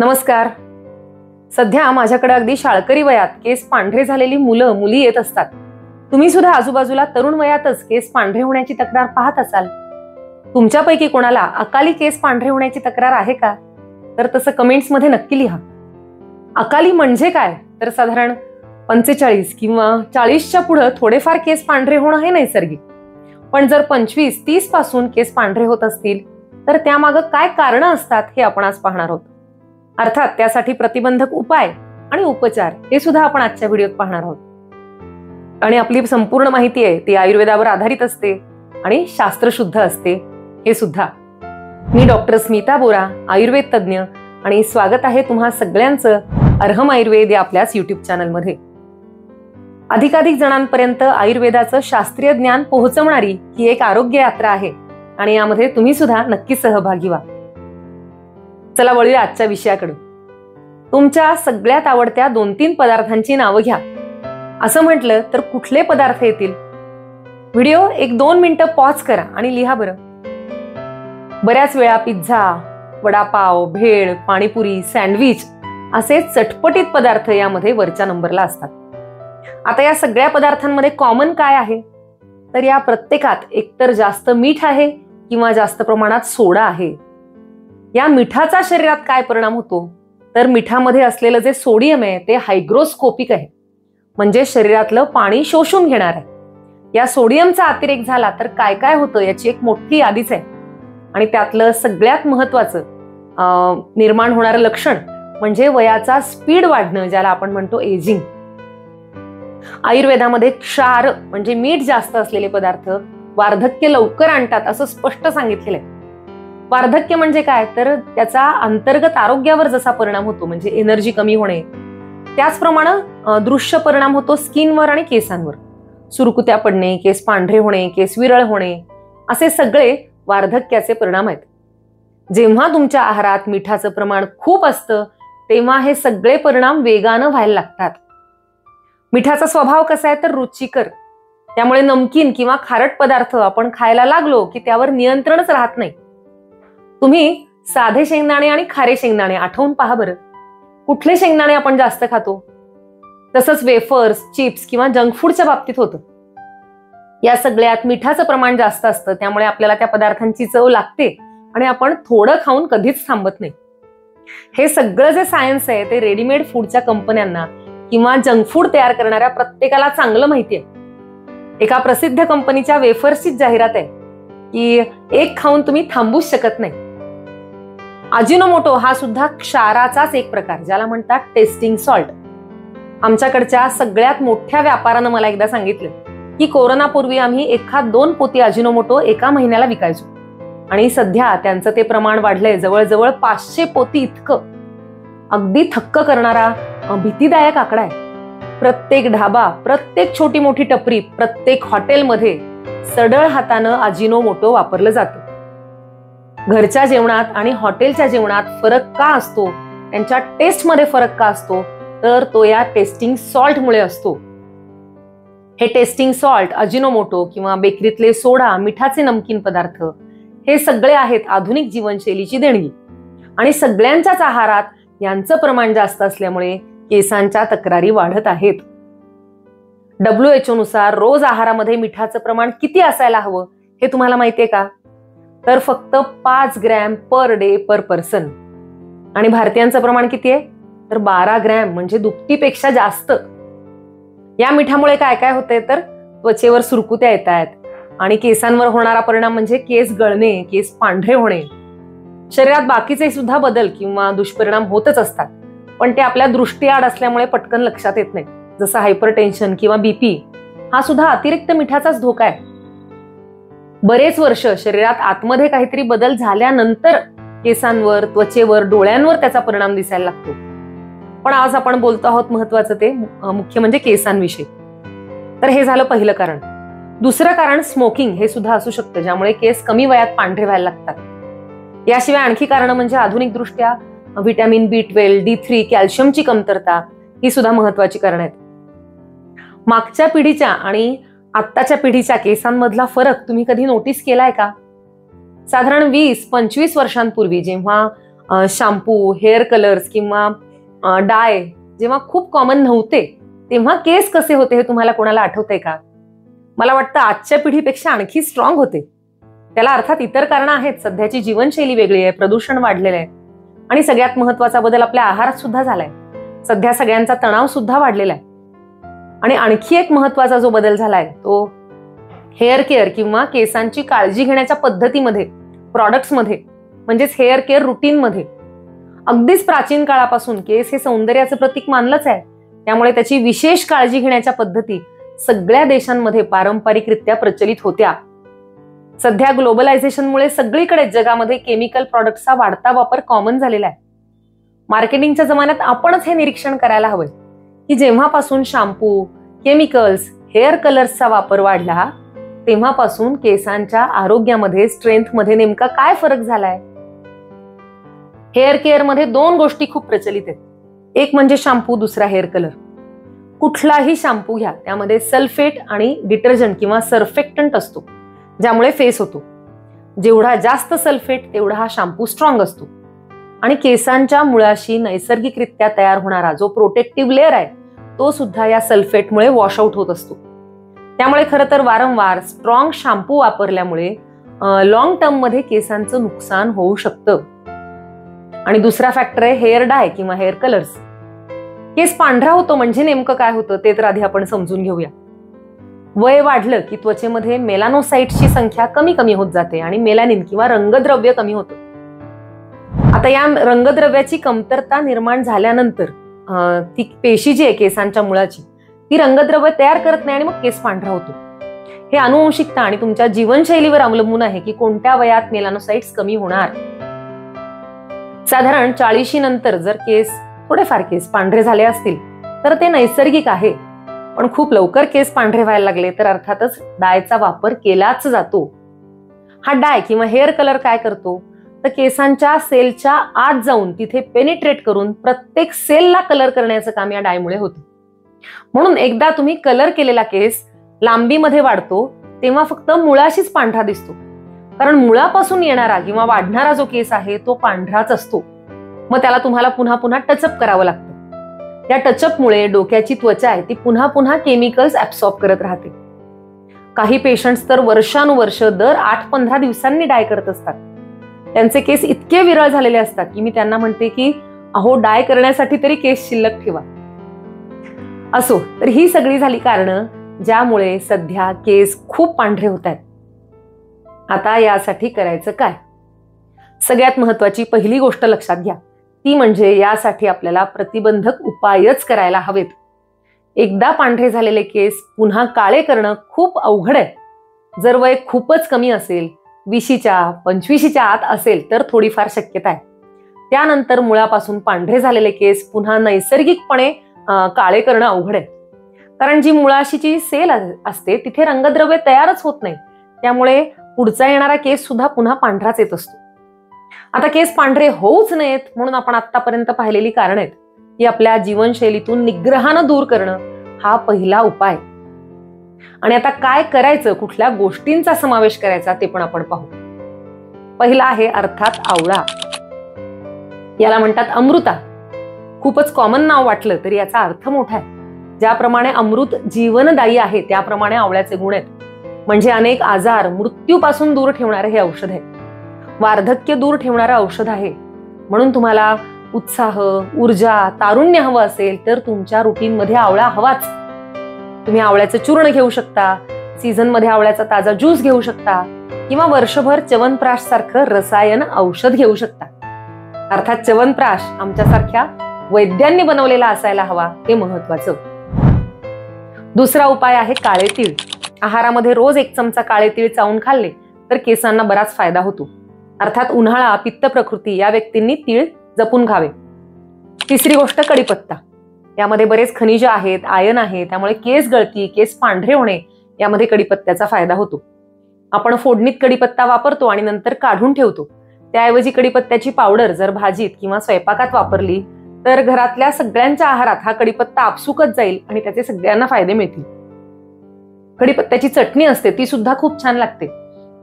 नमस्कार. सध्या माझ्याकडे अगदी शाळकरी वयात केस पांढरे झालेली मुलं मुली येत असतात. तुम्ही सुद्धा आजूबाजूला तरुण वयातच केस पांढरे होण्याची तक्रार पाहत असाल. तुमच्यापैकी कोणाला अकाली केस पांढरे होण्याची तक्रार आहे का? तर तसं कमेंट्स मध्ये नक्की लिहा. अकाली म्हणजे काय? तर साधारण 45 किंवा 40च्या पुढे थोडेफार केस पांढरे होणं हे नैसर्गिक. पण जर 25-30 पासून केस पांढरे होत असतील तर त्यामागे काय कारणं असतात हे आपण आज पाहणार आहोत. अर्थात त्यासाठी प्रतिबंधक उपाय आणि उपचार हे सुद्धा आपण आजच्या व्हिडिओत पाहणार आहोत. आणि आपली संपूर्ण माहिती आहे ती आयुर्वेदावर आधारित असते आणि शास्त्रशुद्ध असते हे सुद्धा. मी डॉक्टर स्मिता बोरा, आयुर्वेद तज्ज्ञ, आणि स्वागत आहे तुम्हा सगळ्यांचं अर्हम आयुर्वेद या आपल्याच युट्यूब चॅनलमध्ये. अधिकाधिक जणांपर्यंत आयुर्वेदाचं शास्त्रीय ज्ञान पोहोचवणारी ही एक आरोग्य यात्रा आहे आणि यामध्ये तुम्ही सुद्धा नक्की सहभागी व्हा. चला वळूया आजच्या विषयाकडे. तुमच्या सगळ्यात आवडत्या 2-3 पदार्थांची नावं घ्या. असं म्हटलं तर कुठले पदार्थ येतील? व्हिडिओ 1-2 मिनिटं पॉज करा आणि लिहा बरं. बऱ्याच वेळा पिझ्झा, वडापाव, भेळ, पाणीपुरी, सँडविच असे चटपटीत पदार्थ यामध्ये वरच्या नंबरला असतात. आता या सगळ्या पदार्थांमध्ये कॉमन काय आहे? तर या प्रत्येकात एकतर जास्त मीठ आहे किंवा जास्त प्रमाणात सोडा आहे. या मिठाचा शरीरात काय परिणाम होतो? तर मिठामध्ये असलेलं जे सोडियम आहे ते हायग्रोस्कोपिक आहे, म्हणजे शरीरातलं पाणी शोषून घेणार आहे. या सोडियमचा अतिरेक झाला तर काय काय होतं याची एक मोठी यादीच आहे. आणि त्यातलं सगळ्यात महत्वाचं निर्माण होणारं लक्षण म्हणजे वयाचा स्पीड वाढणं, ज्याला आपण म्हणतो एजिंग. आयुर्वेदामध्ये क्षार म्हणजे मीठ जास्त असलेले पदार्थ वार्धक्य लवकर आणतात असं स्पष्ट सांगितलेलं आहे. वार्धक्य म्हणजे काय? तर त्याचा अंतर्गत आरोग्यावर जसा परिणाम होतो म्हणजे एनर्जी कमी होणे, त्याचप्रमाणे दृश्य परिणाम होतो स्किनवर आणि केसांवर. सुरकुत्या पडणे, केस पांढरे होणे, केस विरळ होणे असे सगळे वार्धक्याचे परिणाम आहेत. जेव्हा तुमच्या आहारात मिठाचं प्रमाण खूप असतं तेव्हा हे सगळे परिणाम वेगानं व्हायला लागतात. मिठाचा स्वभाव कसा आहे तर रुचिकर, त्यामुळे नमकीन किंवा खारट पदार्थ आपण खायला लागलो की त्यावर नियंत्रणच राहत नाही. तुम्ही साधे शेंगदाणे आणि खारे शेंगदाणे आठवून पहा बरं, कुठले शेंगदाणे आपण जास्त खातो? तसंच वेफर्स, चिप्स किंवा जंक फूडच्या बाबतीत होतं. या सगळ्यात मिठाचं प्रमाण जास्त असतं, त्यामुळे आपल्याला त्या पदार्थांची चव लागते आणि आपण थोडं खाऊन कधीच थांबत नाही. हे सगळं जे सायन्स आहे ते रेडीमेड फूडच्या कंपन्यांना किंवा जंक फूड तयार करणाऱ्या प्रत्येकाला चांगलं माहिती आहे. एका प्रसिद्ध कंपनीच्या वेफर्सची जाहिरात आहे की एक खाऊन तुम्ही थांबूच शकत नाही. अजिनोमोटो हा सुद्धा क्षाराचाच एक प्रकार, ज्याला म्हणतात टेस्टिंग सॉल्ट. आमच्याकडच्या सगळ्यात मोठ्या व्यापारानं मला एकदा सांगितलं की कोरोनापूर्वी आम्ही 1-2 पोती अजिनोमोटो एका महिन्याला विकायचो आणि सध्या त्यांचं ते प्रमाण वाढलंय जवळजवळ 500 पोती इतकं. अगदी थक्क करणारा, भीतीदायक आकडा आहे. प्रत्येक ढाबा, प्रत्येक छोटी मोठी टपरी, प्रत्येक हॉटेलमध्ये सडळ हातानं अजिनोमोटो वापरलं जातं. घरच्या जेवणात आणि हॉटेलच्या जेवणात फरक का असतो? त्यांच्या टेस्टमध्ये फरक का असतो? तर तो या टेस्टिंग सॉल्टमुळे असतो. हे टेस्टिंग सॉल्ट, अजिनोमोटो किंवा बेकरीतले सोडा, मिठाचे नमकीन पदार्थ हे सगळे आहेत आधुनिक जीवनशैलीची देणगी. आणि सगळ्यांच्याच आहारात यांचं प्रमाण जास्त असल्यामुळे केसांच्या तक्रारी वाढत आहेत. WHO नुसार रोज आहारामध्ये मिठाचं प्रमाण किती असायला हवं हे तुम्हाला माहितीये का? तर फक्त 5 ग्रॅम पर डे पर पर्सन. आणि भारतीयांचं प्रमाण किती आहे? तर 12 ग्रॅम, म्हणजे दुपटीपेक्षा जास्त. या मिठामुळे काय काय होतंय तर त्वचेवर सुरकुत्या येत आहेत आणि केसांवर होणारा परिणाम म्हणजे केस गळणे, केस पांढरे होणे. शरीरात बाकीचे सुद्धा बदल किंवा दुष्परिणाम होतच असतात, पण ते आपल्या दृष्टीआड असल्यामुळे पटकन लक्षात येत नाही. जसं हायपरटेन्शन किंवा बीपी हा सुद्धा अतिरिक्त मिठाचाच धोका आहे. बरेच वर्ष शरीरात आतमध्ये काहीतरी बदल झाल्यानंतर केसांवर, त्वचेवर, डोळ्यांवर त्याचा परिणाम दिसायला लागतो. पण आज आपण बोलतो आहोत महत्वाचं ते मुख्य म्हणजे केसांविषयी. तर हे झालं पहिलं कारण. दुसरं कारण स्मोकिंग हे सुद्धा असू शकतं, ज्यामुळे केस कमी वयात पांढरे व्हायला लागतात. याशिवाय आणखी कारण म्हणजे आधुनिक दृष्ट्या व्हिटॅमिन B12, D3, कॅल्शियमची कमतरता ही सुद्धा महत्वाची कारण आहेत. मागच्या पिढीच्या आणि आत्ताच्या पिढीच्या केसांमधला फरक तुम्ही कधी नोटीस केलाय का? साधारण 20-25 वर्षांपूर्वी जेव्हा शॅम्पू, हेअर कलर्स किंवा डाय जेव्हा खूप कॉमन नव्हते तेव्हा केस कसे होते हे तुम्हाला कोणाला आठवतंय का? मला वाटतं आजच्या पिढीपेक्षा आणखी स्ट्रॉंग होते. त्याला अर्थात इतर कारणं आहेत. सध्याची जीवनशैली वेगळी आहे, प्रदूषण वाढलेलं आहे आणि सगळ्यात महत्वाचा बदल आपल्या आहारात सुद्धा झालाय. सध्या सगळ्यांचा तणाव सुद्धा वाढलेला आहे. आणि आणखी एक महत्वाचा जो बदल झालाय तो हेअर केअर किंवा केसांची काळजी घेण्याच्या पद्धतीमध्ये, प्रॉडक्ट्समध्ये, म्हणजेच हेअर केअर रुटीनमध्ये. अगदीच प्राचीन काळापासून केस हे सौंदर्याचं प्रतीक मानलंच आहे. त्यामुळे त्याची विशेष काळजी घेण्याच्या पद्धती सगळ्या देशांमध्ये पारंपरिकरित्या प्रचलित होत्या. सध्या ग्लोबलायझेशनमुळे सगळीकडे जगामध्ये केमिकल प्रॉडक्ट्सचा वाढता वापर कॉमन झालेला आहे. मार्केटिंगच्या जमान्यात आपणच हे निरीक्षण करायला हवं की जेव्हापासून शॅम्पू, केमिकल्स, हेअर कलर्सचा वापर वाढला तेव्हापासून केसांच्या आरोग्यामध्ये, स्ट्रेंथमध्ये नेमका काय फरक झालाय? हेअर केअर मध्ये 2 गोष्टी खूप प्रचलित आहेत. एक म्हणजे शॅम्पू, दुसरा हेअर कलर. कुठलाही शॅम्पू घ्या त्यामध्ये सल्फेट आणि डिटर्जंट किंवा सर्फेक्टंट असतो ज्यामुळे फेस होतो. जेवढा जास्त सल्फेट तेवढा हा शॅम्पू स्ट्रॉंग असतो आणि केसांच्या मुळाशी नैसर्गिकरित्या तयार होणारा जो प्रोटेक्टिव्ह लेअर आहे तो सुद्धा या सल्फेटमुळे वॉशआउट होत असतो. त्यामुळे खरं तर वारंवार स्ट्रॉंग शॅम्पू वापरल्यामुळे लॉंग टर्म मध्ये केसांचं नुकसान होऊ शकतं. आणि दुसरा फॅक्टर आहे हेअर डाय किंवा हेअर कलर्स. केस पांढरा होतो म्हणजे नेमकं काय होतं ते तर आधी आपण समजून घेऊया. वय वाढलं की त्वचेमध्ये मेलानोसाइट्सची संख्या कमी कमी होत जाते आणि मेलॅनिन किंवा रंगद्रव्य कमी होतं. आता या रंगद्रव्याची कमतरता निर्माण झाल्यानंतर ती पेशी जी आहे केसांच्या मुळाची ती रंगद्रव्य तयार करत नाही आणि मग केस पांढरा होतो. हे अनुवंशिकता आणि तुमच्या जीवनशैलीवर अवलंबून आहे की कोणत्या वयात मेलानोसाइट्स कमी होणार. साधारण 40 नंतर जर थोडेफार केस पांढरे झाले असतील तर ते नैसर्गिक आहे. पण खूप लवकर केस पांढरे व्हायला लागले तर अर्थातच डायचा वापर केलाच जातो. हा डाय किंवा हेअर कलर काय करतो तर केसांच्या सेलच्या आत जाऊन तिथे पेनिट्रेट करून प्रत्येक सेलला कलर करण्याचं काम या डायमुळे होतं. म्हणून एकदा तुम्ही कलर केलेला केस लांबीमध्ये वाढतो तेव्हा फक्त मुळाशीच पांढरा दिसतो. कारण मुळापासून येणारा किंवा वाढणारा जो केस आहे तो पांढराच असतो. मग त्याला तुम्हाला पुन्हा पुन्हा टचअप करावं लागतं. या टचअपमुळे डोक्याची त्वचा आहे ती पुन्हा पुन्हा केमिकल्स ऍब्सॉर्ब करत राहते. काही पेशंट्स तर वर्षानुवर्ष दर 8-15 दिवसांनी डाय करत असतात. त्यांचे केस इतके विरळ झालेले असतात की मी त्यांना म्हणते की अहो डाय करण्यासाठी तरी केस शिल्लक ठेवा. असो, तर ही सगळी झाली कारणं ज्यामुळे सध्या केस खूप पांढरे होत आहेत. आता यासाठी करायचं काय? सगळ्यात महत्वाची पहिली गोष्ट लक्षात घ्या ती म्हणजे यासाठी आपल्याला प्रतिबंधक उपायच करायला हवेत. एकदा पांढरे झालेले केस पुन्हा काळे करणं खूप अवघड आहे. जर वय खूपच कमी असेल, 20-25च्या आत असेल तर थोडीफार शक्यता आहे. त्यानंतर मुळापासून पांढरे झालेले केस पुन्हा नैसर्गिकपणे काळे करणं अवघड आहे. कारण जी मुळाशीची सेल असते तिथे रंगद्रव्य तयारच होत नाही. त्यामुळे पुढचा येणारा केस सुद्धा पुन्हा पांढराच येत असतो. आता केस पांढरे होऊच नयेत म्हणून आपण आतापर्यंत पाहिलेली कारण आहेत की आपल्या जीवनशैलीतून निग्रहानं दूर करणं हा पहिला उपाय. आणि आता काय करायचं, कुठल्या गोष्टींचा समावेश करायचा ते पण आपण पाहू. पहिला आहे अर्थात आवळा. याला म्हणतात अमृता. खूपच कॉमन नाव वाटलं तरी याचा अर्थ मोठा आहे. ज्याप्रमाणे अमृत जीवनदायी आहे त्याप्रमाणे आवळ्याचे गुण आहेत. म्हणजे अनेक आजार, मृत्यूपासून दूर ठेवणारे हे औषध आहे. वार्धक्य दूर ठेवणारं औषध आहे. म्हणून तुम्हाला उत्साह, ऊर्जा, तारुण्य हवं असेल तर तुमच्या रुटीन मध्ये आवळा हवाच. तुम्ही आवळ्याचं चूर्ण घेऊ शकता, सीझन मध्ये आवळ्याचा ताजा ज्यूस घेऊ शकता किंवा वर्षभर च्यवनप्राश सारखं रसायन औषध घेऊ शकता. अर्थात च्यवनप्राश आमच्यासारख्या वैद्यांनी बनवलेला असायला हवा हे महत्वाचं. दुसरा उपाय आहे काळे तीळ. आहारामध्ये रोज 1 चमचा काळे तीळ चावून खाल्ले तर केसांना बराच फायदा होतो. अर्थात उन्हाळा, पित्त प्रकृती या व्यक्तींनी तीळ जपून खावे. तिसरी गोष्ट कढीपत्ता. यामध्ये बरेच खनिज आहेत, आयर्न आहे. त्यामुळे केस गळती, केस पांढरे होणे यामध्ये कढीपत्त्याचा फायदा होतो. आपण फोडणीत कढीपत्ता वापरतो आणि नंतर काढून ठेवतो. त्याऐवजी कढीपत्त्याची पावडर जर भाजीत किंवा स्वयंपाकात वापरली तर घरातल्या सगळ्यांच्या आहारात हा कढीपत्ता आपसुकच जाईल आणि त्याचे सगळ्यांना फायदे मिळतील. कढीपत्त्याची चटणी असते ती सुद्धा खूप छान लागते.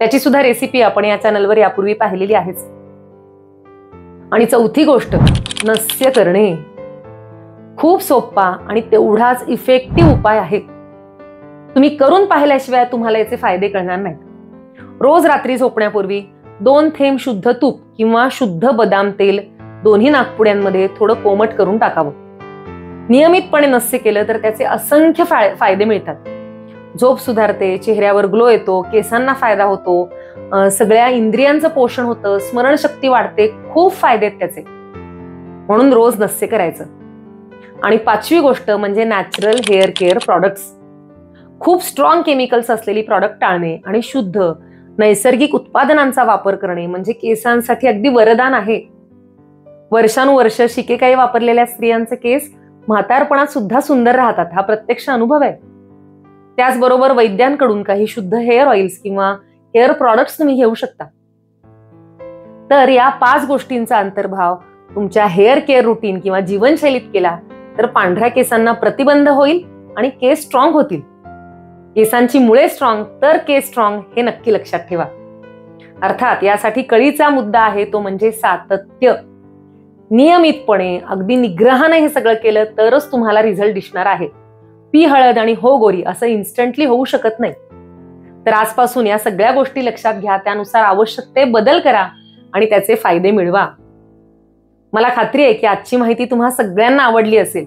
त्याची सुद्धा रेसिपी आपण या चॅनलवर यापूर्वी पाहिलेली आहेच. आणि चौथी गोष्ट, नस्य करणे. खूप सोपा आणि तेवढाच इफेक्टिव्ह उपाय आहे. तुम्ही करून पाहिल्याशिवाय तुम्हाला याचे फायदे कळणार नाहीत. रोज रात्री झोपण्यापूर्वी 2 थेंब शुद्ध तूप किंवा शुद्ध बदाम तेल दोन्ही नाकपुड्यांमध्ये थोडं कोमट करून टाकावं. नियमितपणे नस्य केलं तर त्याचे असंख्य फायदे मिळतात. झोप सुधारते, चेहऱ्यावर ग्लो येतो, केसांना फायदा होतो, सगळ्या इंद्रियांचं पोषण होतं, स्मरणशक्ती वाढते, खूप फायदे आहेत त्याचे. म्हणून रोज नस्य करायचं. आणि 5वी गोष्ट म्हणजे नॅचरल हेअर केअर प्रॉडक्ट्स. खूप स्ट्रॉंग केमिकल्स असलेली प्रॉडक्ट टाळणे आणि शुद्ध नैसर्गिक उत्पादनांचा वापर करणे म्हणजे केसांसाठी अगदी वरदान आहे. वर्षानुवर्ष शिकेकाई वापरलेल्या स्त्रियांचे केस म्हातारपणात सुद्धा सुंदर राहतात, हा प्रत्यक्ष अनुभव आहे. त्याचबरोबर वैद्यांकडून काही शुद्ध हेअर ऑइल्स किंवा हेअर प्रॉडक्ट्स तुम्ही घेऊ शकता. तर या 5 गोष्टींचा अंतर्भाव तुमच्या हेअर केअर रुटीन किंवा जीवनशैलीत केला तर पांढऱ्या केसांना प्रतिबंध होईल आणि केस स्ट्रॉंग होतील. केसांची मुळे स्ट्रॉंग तर केस स्ट्रॉंग, हे नक्की लक्षात ठेवा. अर्थात यासाठी कळीचा मुद्दा आहे तो म्हणजे सातत्य. नियमितपणे अगदी निग्रहाने हे सगळं केलं तरच तुम्हाला रिझल्ट दिसणार आहे. पी हळद आणि हो गोरी असं इन्स्टंटली होऊ शकत नाही. तर आजपासून या सगळ्या गोष्टी लक्षात घ्या, त्यानुसार आवश्यक ते बदल करा आणि त्याचे फायदे मिळवा. मला खात्री आहे की आजची माहिती तुम्हा सगळ्यांना आवडली असेल.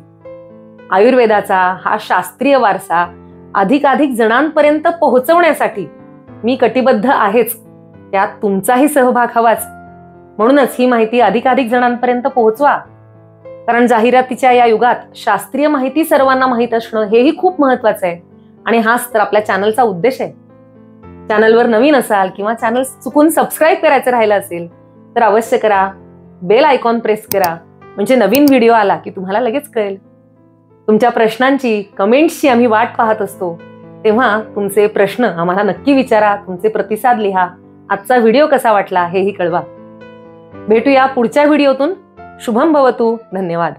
आयुर्वेदाचा हा शास्त्रीय वारसा अधिकाधिक जणांपर्यंत पोहोचवण्यासाठी मी कटिबद्ध आहेच. त्यात तुमचाही सहभाग हवाच. म्हणूनच ही माहिती अधिकाधिक जणांपर्यंत पोहोचवा. कारण जाहिरातीच्या या युगात शास्त्रीय माहिती सर्वांना माहीत असणं हेही खूप महत्वाचं आहे. आणि हाच तर आपल्या चॅनलचा उद्देश आहे. चॅनलवर नवीन असाल किंवा चॅनल चुकून सबस्क्राईब करायचं राहिलं असेल तर अवश्य करा. बेल आयकॉन प्रेस करा म्हणजे नवीन व्हिडिओ आला की तुम्हाला लगेच कळेल. तुमच्या प्रश्नांची, कमेंट्सची आम्ही वाट पाहत असतो. तेव्हा तुमचे प्रश्न आम्हाला नक्की विचारा, तुमचे प्रतिसाद लिहा. आजचा व्हिडिओ कसा वाटला हेही कळवा. भेटूया पुढच्या व्हिडिओतून. शुभम भवतु. धन्यवाद.